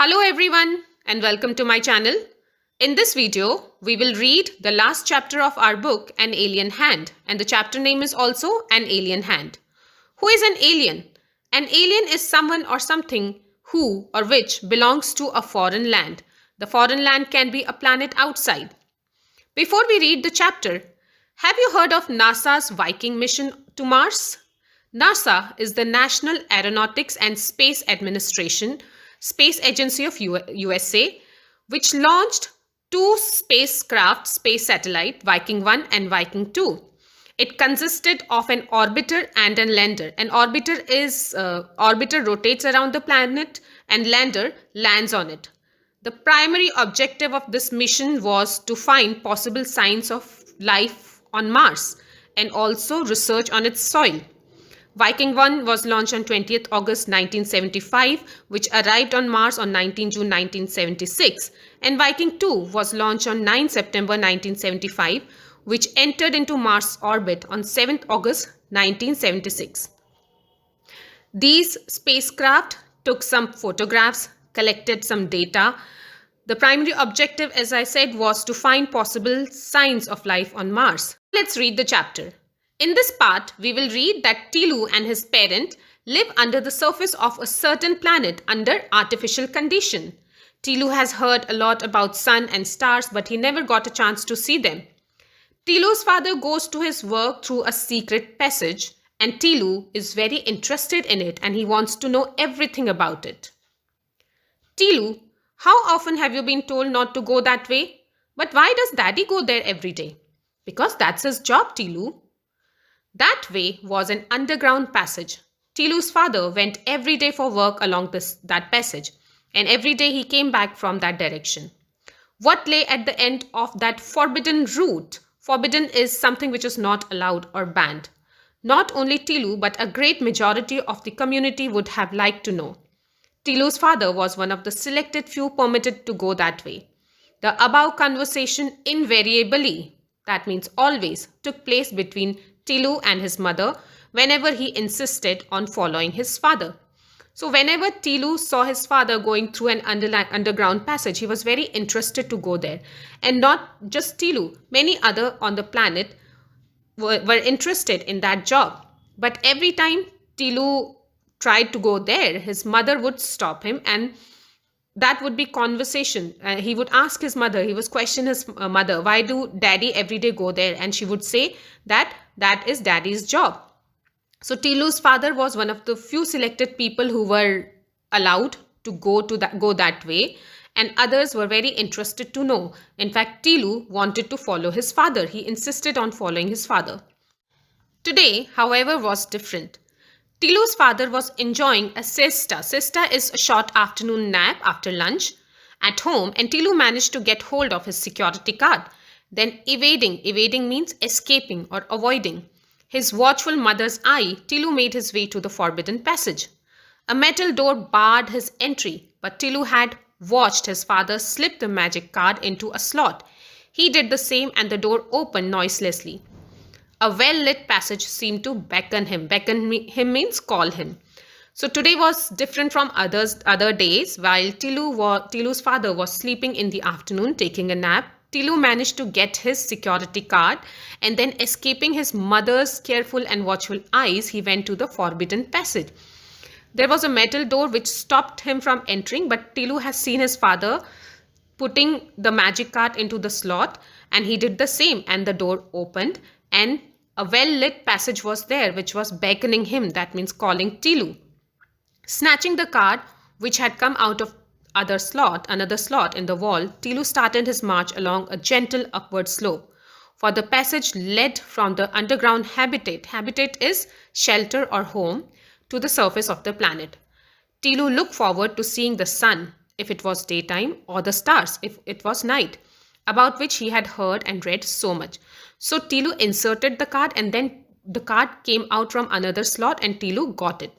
Hello everyone and welcome to my channel. In this video, we will read the last chapter of our book, An Alien Hand, and the chapter name is also An Alien Hand. Who is an alien? An alien is someone or something who or which belongs to a foreign land. The foreign land can be a planet outside. Before we read the chapter, have you heard of NASA's Viking mission to Mars? NASA is the National Aeronautics and Space Administration space agency of USA, which launched two spacecraft space satellite, Viking 1 and Viking 2. It consisted of an orbiter and a lander. An orbiter rotates around the planet and lander lands on it. The primary objective of this mission was to find possible signs of life on Mars and also research on its soil. Viking 1 was launched on 20th August 1975, which arrived on Mars on 19 June 1976, and Viking 2 was launched on 9 September 1975, which entered into Mars orbit on 7th August 1976. These spacecraft took some photographs, collected some data. The primary objective, as I said, was to find possible signs of life on Mars. Let's read the chapter. In this part, we will read that Tilu and his parent live under the surface of a certain planet under artificial condition. Tilu has heard a lot about sun and stars, but he never got a chance to see them. Tilu's father goes to his work through a secret passage, and Tilu is very interested in it and he wants to know everything about it. Tilu, how often have you been told not to go that way? But why does Daddy go there every day? Because that's his job, Tilu. That way was an underground passage. Tilu's father went every day for work along that passage, and every day he came back from that direction. What lay at the end of that forbidden route? Forbidden is something which is not allowed or banned. Not only Tilu, but a great majority of the community would have liked to know. Tilu's father was one of the selected few permitted to go that way. The above conversation invariably, that means always, took place between Tilu and his mother whenever he insisted on following his father. So whenever Tilu saw his father going through an underground passage, he was very interested to go there. And not just Tilu, many other on the planet were interested in that job. But every time Tilu tried to go there, his mother would stop him, and that would be conversation. He would ask his mother, he would question his mother, why do Daddy every day go there? And she would say that is Daddy's job. So Tilu's father was one of the few selected people who were allowed to go that way, and others were very interested to know. In fact, Tilu wanted to follow his father. He insisted on following his father. Today, however, was different. Tilu's father was enjoying a siesta. Siesta is a short afternoon nap after lunch at home, and Tilu managed to get hold of his security card. Then evading means escaping or avoiding his watchful mother's eye, Tilu made his way to the forbidden passage. A metal door barred his entry, but Tilu had watched his father slip the magic card into a slot. He did the same and the door opened noiselessly. A well-lit passage seemed to beckon him. Beckon him means call him. So today was different from other days. While Tilu's father was sleeping in the afternoon, taking a nap, Tilu managed to get his security card, and then escaping his mother's careful and watchful eyes, he went to the forbidden passage. There was a metal door which stopped him from entering, but Tilu has seen his father putting the magic card into the slot, and he did the same, and the door opened, and a well-lit passage was there which was beckoning him, that means calling Tilu. Snatching the card which had come out of another slot in the wall, Tilu started his march along a gentle upward slope. For the passage led from the underground habitat. Habitat is shelter or home, to the surface of the planet. Tilu looked forward to seeing the sun if it was daytime, or the stars if it was night, about which he had heard and read so much. So Tilu inserted the card, and then the card came out from another slot and Tilu got it.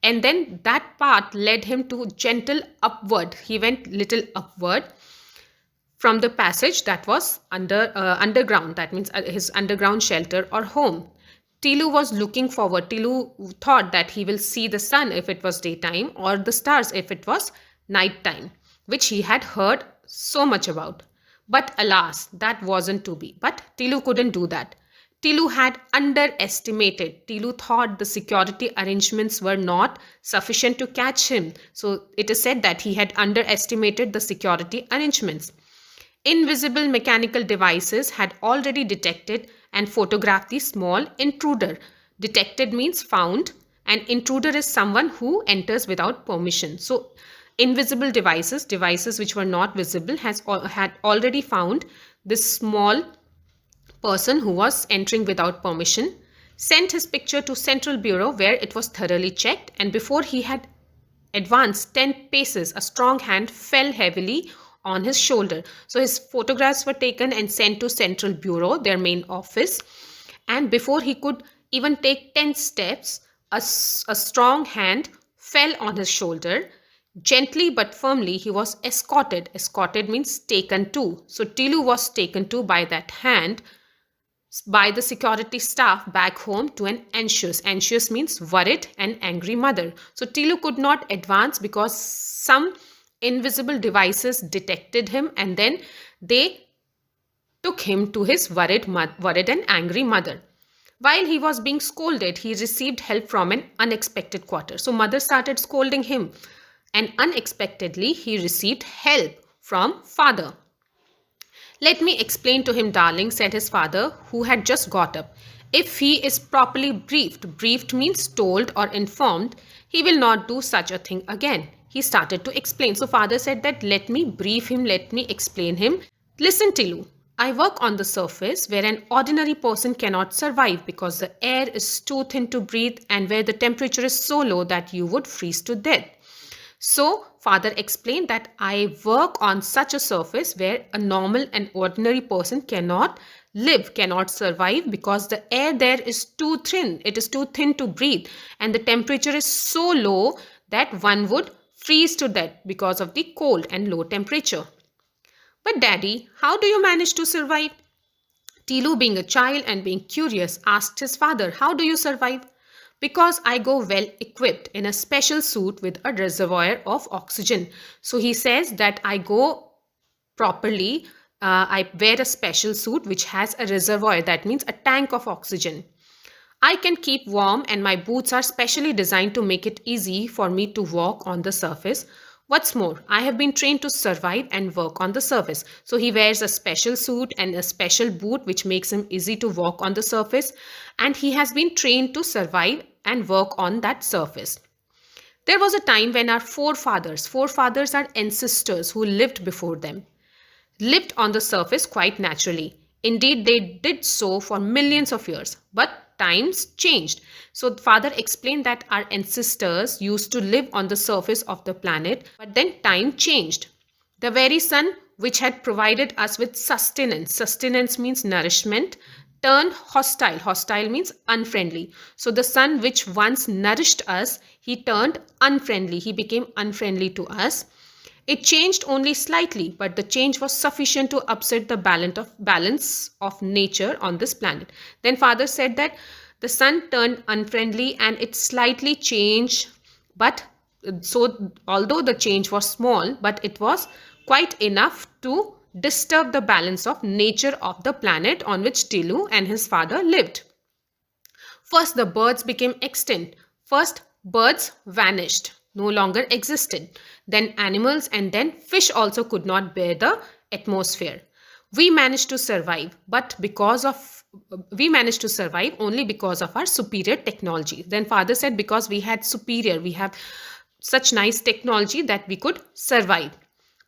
And then that path led him to gentle upward. He went little upward from the passage that was underground. That means his underground shelter or home. Tilu was looking forward. Tilu thought that he will see the sun if it was daytime, or the stars if it was night time, which he had heard so much about. But alas, that wasn't to be. But Tilu couldn't do that. Tilu had underestimated. Tilu thought the security arrangements were not sufficient to catch him. So it is said that he had underestimated the security arrangements. Invisible mechanical devices had already detected and photographed the small intruder. Detected means found, and intruder is someone who enters without permission. So invisible devices, devices which were not visible, had already found this small person who was entering without permission, sent his picture to Central Bureau where it was thoroughly checked, and before he had advanced 10 paces, a strong hand fell heavily on his shoulder. So his photographs were taken and sent to Central Bureau, their main office, and before he could even take 10 steps, a strong hand fell on his shoulder. Gently but firmly, he was escorted. Escorted means taken to. So Tilu was taken to by that hand by the security staff back home to an anxious means worried and angry mother. So Tilu could not advance because some invisible devices detected him, and then they took him to his worried and angry mother. While he was being scolded, he received help from an unexpected quarter. So mother started scolding him, and unexpectedly he received help from father. Let me explain to him, darling, said his father, who had just got up. If he is properly briefed means told or informed, he will not do such a thing again. He started to explain. So father said that let me brief him, let me explain him. Listen, Tilu, I work on the surface where an ordinary person cannot survive because the air is too thin to breathe and where the temperature is so low that you would freeze to death. So father explained that I work on such a surface where a normal and ordinary person cannot live, cannot survive because the air there is too thin. It is too thin to breathe and the temperature is so low that one would freeze to death because of the cold and low temperature. But daddy, how do you manage to survive? Tilu, being a child and being curious, asked his father, how do you survive? Because I go well equipped in a special suit with a reservoir of oxygen. So he says that I go properly, I wear a special suit which has a reservoir, that means a tank of oxygen. I can keep warm and my boots are specially designed to make it easy for me to walk on the surface. What's more, I have been trained to survive and work on the surface. So he wears a special suit and a special boot which makes him easy to walk on the surface, and he has been trained to survive and work on that surface. There was a time when our forefathers are ancestors who lived before them, lived on the surface quite naturally. Indeed, they did so for millions of years, but times changed. So father explained that our ancestors used to live on the surface of the planet, but then time changed. The very sun which had provided us with sustenance means nourishment, turned hostile. Hostile means unfriendly. So the sun which once nourished us, he turned unfriendly. He became unfriendly to us. It changed only slightly, but the change was sufficient to upset the balance of nature on this planet. Then father said that the sun turned unfriendly and it slightly changed, but so although the change was small, but it was quite enough to disturb the balance of nature of the planet on which Tilu and his father lived. First, the birds became extinct. First, birds vanished, no longer existed. Then animals and then fish also could not bear the atmosphere. We managed to survive, we managed to survive only because of our superior technology. Then father said because we have such nice technology that we could survive.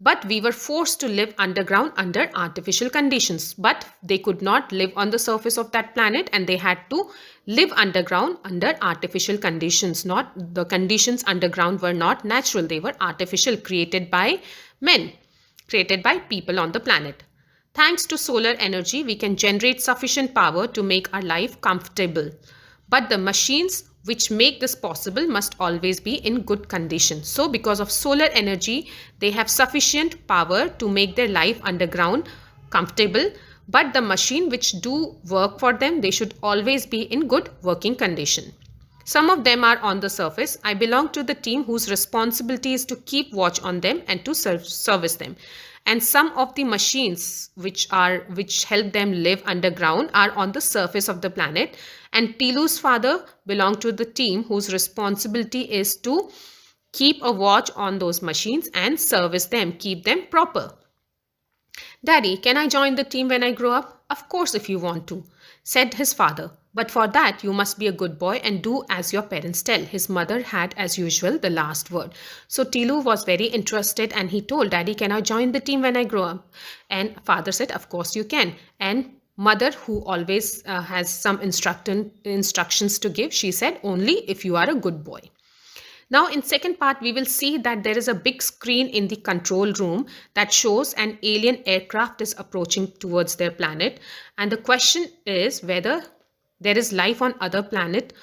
But we were forced to live underground under artificial conditions. But they could not live on the surface of that planet and they had to live underground under artificial conditions. The conditions underground were not natural. They were artificial, created by men, created by people on the planet. Thanks to solar energy, we can generate sufficient power to make our life comfortable. But the machines which make this possible must always be in good condition. So because of solar energy, they have sufficient power to make their life underground comfortable. But the machine which do work for them, they should always be in good working condition. Some of them are on the surface. I belong to the team whose responsibility is to keep watch on them and to service them. And some of the machines which help them live underground are on the surface of the planet. And Tilu's father belonged to the team whose responsibility is to keep a watch on those machines and service them, keep them proper. Daddy, can I join the team when I grow up? Of course, if you want to, said his father. But for that, you must be a good boy and do as your parents tell. His mother had, as usual, the last word. So Tilu was very interested and he told, Daddy, can I join the team when I grow up? And father said, of course you can. And mother, who always has some instructions to give, she said, only if you are a good boy. Now in second part, we will see that there is a big screen in the control room that shows an alien aircraft is approaching towards their planet. And the question is whether there is life on other planet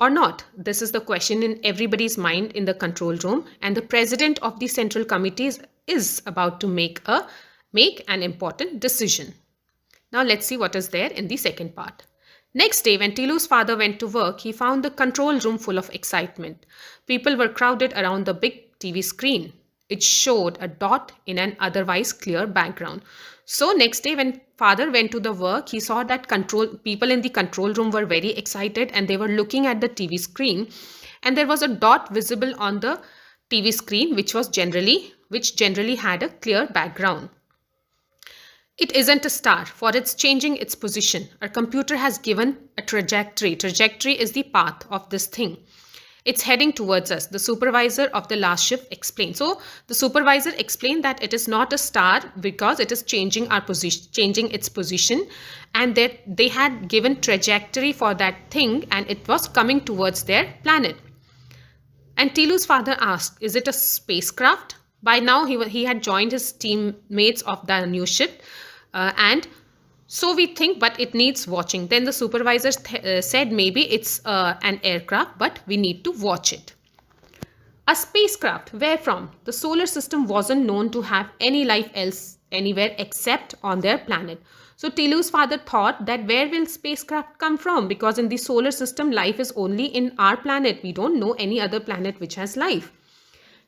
or not. This is the question in everybody's mind in the control room. And the president of the central committee is about to make an important decision. Now let's see what is there in the second part. Next day, when Tilu's father went to work, he found the control room full of excitement. People were crowded around the big TV screen. It showed a dot in an otherwise clear background. So next day, when father went to the work, he saw that people in the control room were very excited and they were looking at the TV screen. And there was a dot visible on the TV screen, which generally had a clear background. It isn't a star, for it's changing its position. Our computer has given a trajectory. Trajectory is the path of this thing. It's heading towards us, the supervisor of the last shift explained. So the supervisor explained that it is not a star because it is changing its position, and that they had given trajectory for that thing and it was coming towards their planet. And Tilu's father asked, is it a spacecraft? By now he had joined his teammates of the new ship. And so we think, but it needs watching. Then the supervisor said maybe it's an aircraft, but we need to watch it. A spacecraft, where from? The solar system wasn't known to have any life else anywhere except on their planet. So Tilu's father thought that where will spacecraft come from? Because in the solar system, life is only in our planet. We don't know any other planet which has life.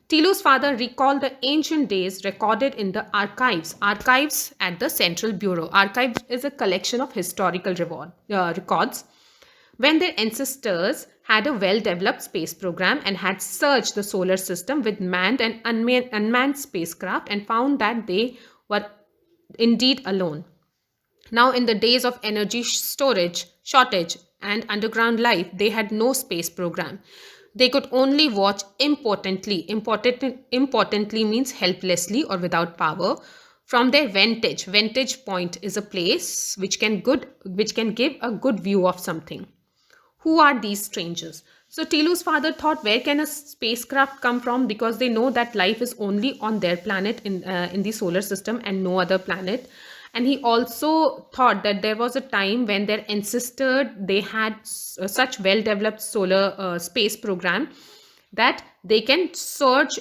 Tilu's father recalled the ancient days recorded in the archives at the Central Bureau. Archives is a collection of historical records when their ancestors had a well-developed space program and had searched the solar system with manned and unmanned spacecraft and found that they were indeed alone. Now, in the days of energy shortage and underground life, they had no space program. They could only watch impotently. Impotently means helplessly or without power. From their vantage. Vantage point is a place which can give a good view of something. Who are these strangers? So Tilu's father thought, where can a spacecraft come from? Because they know that life is only on their planet in the solar system and no other planet. And he also thought that there was a time when their ancestors, they had such well-developed solar space program that they can search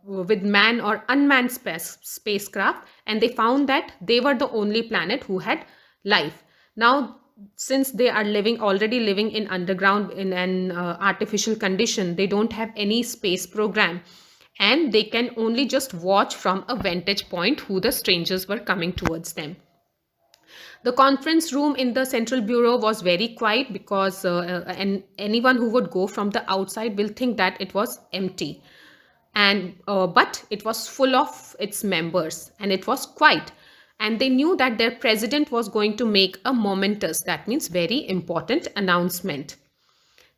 with manned or unmanned spacecraft, and they found that they were the only planet who had life. Now, since they are already living in underground in an artificial condition, they don't have any space program. And they can only just watch from a vantage point who the strangers were coming towards them. The conference room in the Central Bureau was very quiet because and anyone who would go from the outside will think that it was empty. But it was full of its members and it was quiet. And they knew that their president was going to make a momentous, that means very important announcement.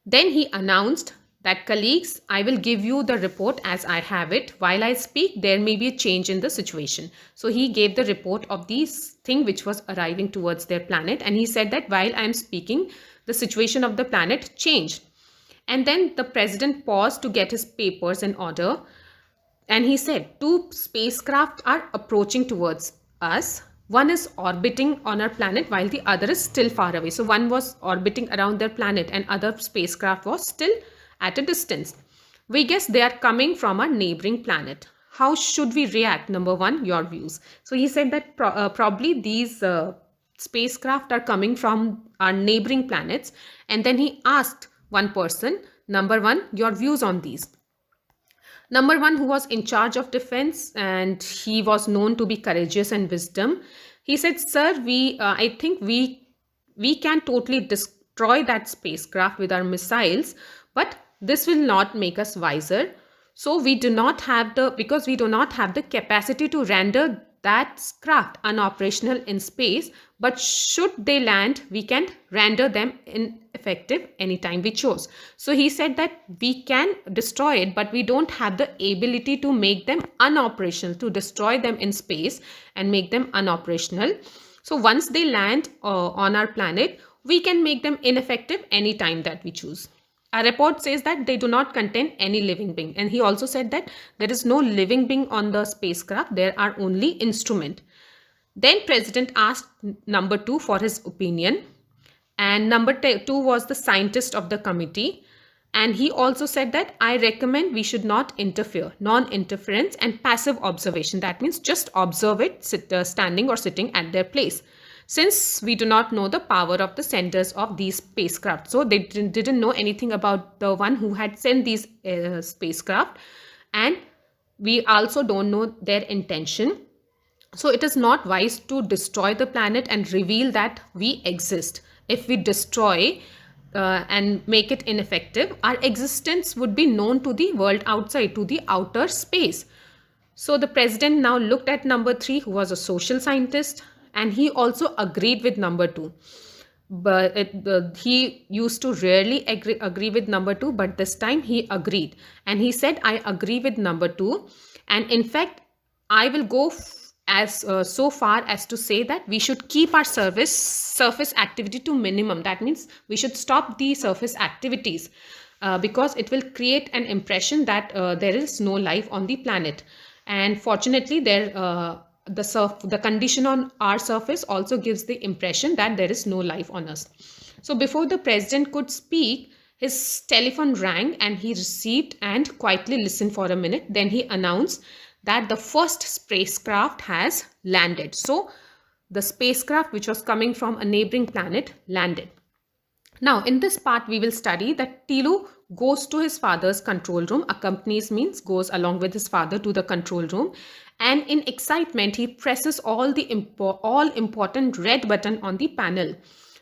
Then he announced that, colleagues, I will give you the report as I have it. While I speak, there may be a change in the situation. So he gave the report of this thing which was arriving towards their planet. And he said that while I am speaking, the situation of the planet changed. And then the president paused to get his papers in order. And he said, 2 spacecraft are approaching towards us. One is orbiting on our planet while the other is still far away. So one was orbiting around their planet and other spacecraft was still at a distance. We guess they are coming from a neighboring planet. How should we react? Number 1, your views. So he said that probably these spacecraft are coming from our neighboring planets. And then he asked one person. Number one, your views on these. Number one, who was in charge of defense, and he was known to be courageous and wisdom. He said, "Sir, I think we can totally destroy that spacecraft with our missiles, but this will not make us wiser. So because we do not have the capacity to render that craft unoperational in space, but should they land, we can render them ineffective anytime we chose." So he said that we can destroy it, but we don't have the ability to make them unoperational, to destroy them in space and make them unoperational. So once they land on our planet, we can make them ineffective anytime that we choose. A report says that they do not contain any living being. And he also said that there is no living being on the spacecraft. There are only instruments. Then President asked number two for his opinion. And number two was the scientist of the committee. And he also said that I recommend we should not interfere, non-interference and passive observation. That means just observe it, standing or sitting at their place, since we do not know the power of the senders of these spacecraft. So they didn't know anything about the one who had sent these spacecraft, and we also don't know their intention. So it is not wise to destroy the planet and reveal that we exist. If we destroy and make it ineffective, our existence would be known to the world outside, to the outer space. So the president now looked at number three, who was a social scientist, and he also agreed with number two. But he used to rarely agree with number two, but this time he agreed. And he said, I agree with number two. And in fact, I will go so far as to say that we should keep our surface activity to minimum. That means we should stop the surface activities because it will create an impression that there is no life on the planet. And fortunately, the condition on our surface also gives the impression that there is no life on us. So before the president could speak, his telephone rang and he received and quietly listened for a minute. Then he announced that the first spacecraft has landed. So the spacecraft, which was coming from a neighboring planet, landed. Now in this part, we will study that Tilu goes to his father's control room, accompanies means goes along with his father to the control room. And in excitement, he presses all important red button on the panel,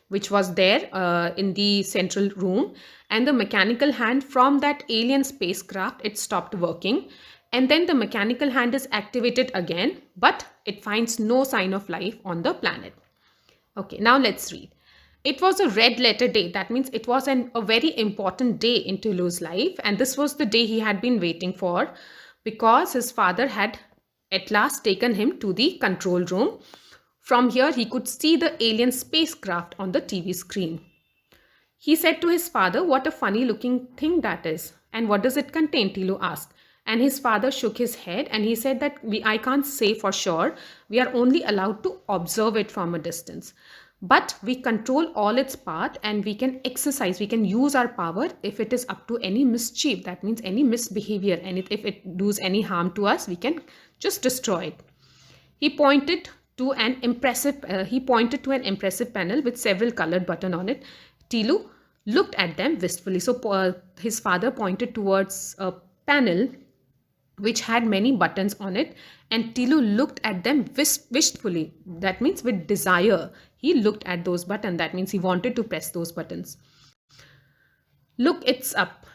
which was there in the central room. And the mechanical hand from that alien spacecraft, it stopped working. And then the mechanical hand is activated again, but it finds no sign of life on the planet. Okay, now let's read. It was a red letter day. That means it was a very important day in Tilu's life. And this was the day he had been waiting for, because his father had at last taken him to the control room. From here, he could see the alien spacecraft on the TV screen. He said to his father, "What a funny looking thing that is. And what does it contain?" Tilu asked. And his father shook his head and he said that I can't say for sure. We are only allowed to observe it from a distance. But we control all its part and we can use our power if it is up to any mischief. That means any misbehavior, and if it does any harm to us, we can just destroy it. He pointed to an impressive panel with several colored buttons on it. Tilu looked at them wistfully. So his father pointed towards a panel which had many buttons on it, and Tilu looked at them wistfully. That means with desire. He looked at those buttons. That means he wanted to press those buttons. "Look, it's up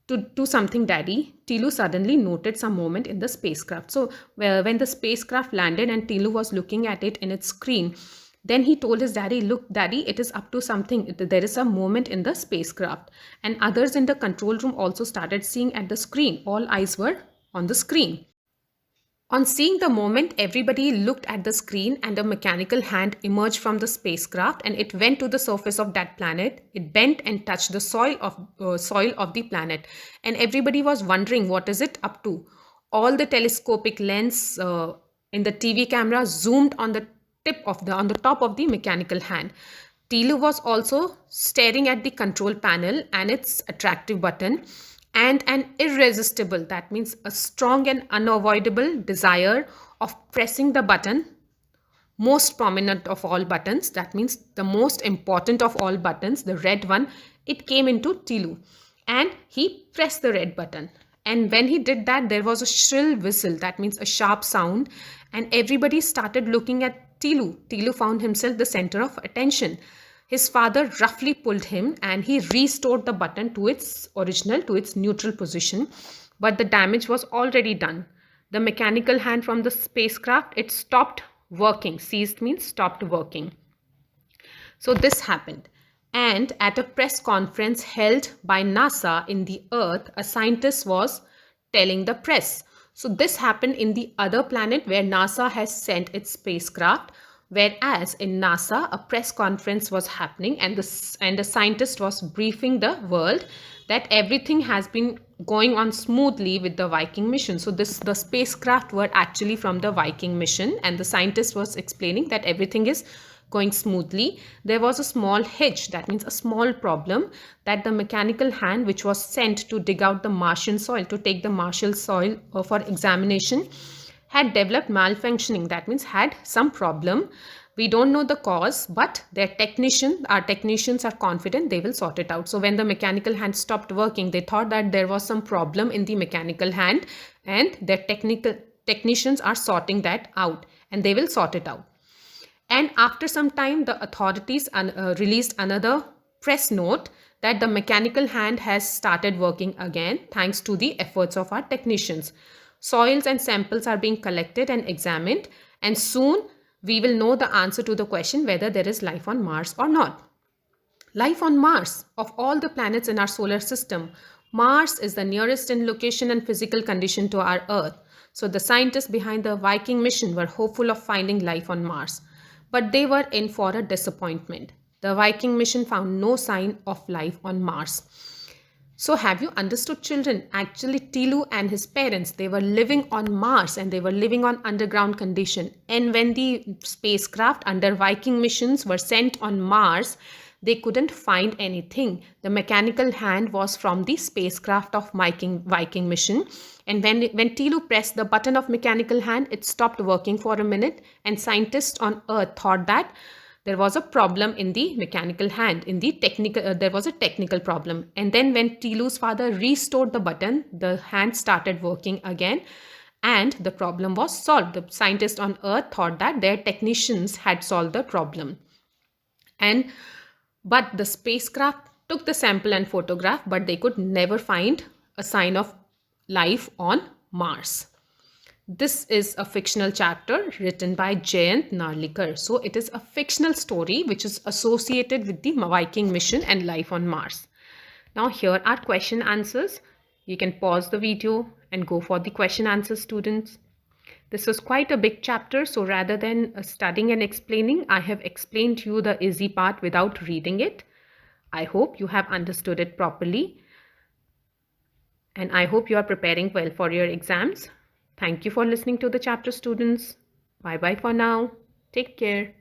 to something, Daddy." Tilu suddenly noted some movement in the spacecraft. So when the spacecraft landed and Tilu was looking at it in its screen, then he told his daddy, "Look, Daddy, it is up to something. There is a movement in the spacecraft." And others in the control room also started seeing at the screen. All eyes were on the screen. On seeing the movement, everybody looked at the screen, and a mechanical hand emerged from the spacecraft and it went to the surface of that planet. It bent and touched the soil of the planet. And everybody was wondering, what is it up to? All the telescopic lens in the TV camera zoomed on the top of the mechanical hand. Tilu was also staring at the control panel and its attractive button, and an irresistible, that means a strong and unavoidable desire of pressing the button, most prominent of all buttons, that means the most important of all buttons, the red one, it came into Tilu and he pressed the red button. And when he did that, there was a shrill whistle, that means a sharp sound, and everybody started looking at Tilu. Tilu found himself the center of attention. His father roughly pulled him and he restored the button to its original, to its neutral position, but the damage was already done. The mechanical hand from the spacecraft, it stopped working. Ceased means stopped working. So this happened. And at a press conference held by NASA in the Earth, a scientist was telling the press. So this happened in the other planet where NASA has sent its spacecraft, whereas in NASA, a press conference was happening and the scientist was briefing the world that everything has been going on smoothly with the Viking mission. So the spacecraft were actually from the Viking mission, and the scientist was explaining that everything is going smoothly. There was a small hitch, that means a small problem, that the mechanical hand which was sent to dig out the Martian soil, to take the Martian soil for examination, had developed malfunctioning, that means had some problem. We don't know the cause, but our technicians are confident they will sort it out. So when the mechanical hand stopped working, they thought that there was some problem in the mechanical hand, and their technicians are sorting that out, and they will sort it out. And after some time, the authorities released another press note that the mechanical hand has started working again thanks to the efforts of our technicians. Soils and samples are being collected and examined, and soon we will know the answer to the question whether there is life on Mars or not. Life on Mars. Of all the planets in our solar system, Mars is the nearest in location and physical condition to our Earth. So the scientists behind the Viking mission were hopeful of finding life on Mars. But they were in for a disappointment. The Viking mission found no sign of life on Mars. So have you understood, children? Actually, Tilu and his parents, they were living on Mars and they were living on underground condition. And when the spacecraft under Viking missions were sent on Mars, they couldn't find anything. The mechanical hand was from the spacecraft of Viking mission. And when Tilu pressed the button of mechanical hand, it stopped working for a minute. And scientists on Earth thought that there was a problem in the mechanical hand. In the there was a technical problem. And then when Tilu's father restored the button, the hand started working again. And the problem was solved. The scientists on Earth thought that their technicians had solved the problem. But the spacecraft took the sample and photograph, but they could never find a sign of life on Mars. This is a fictional chapter written by Jayant Narlikar. So it is a fictional story which is associated with the Viking mission and life on Mars. Now here are question answers. You can pause the video and go for the question answers, students. This was quite a big chapter, so rather than studying and explaining, I have explained to you the easy part without reading it. I hope you have understood it properly, and I hope you are preparing well for your exams. Thank you for listening to the chapter, students. Bye-bye for now. Take care.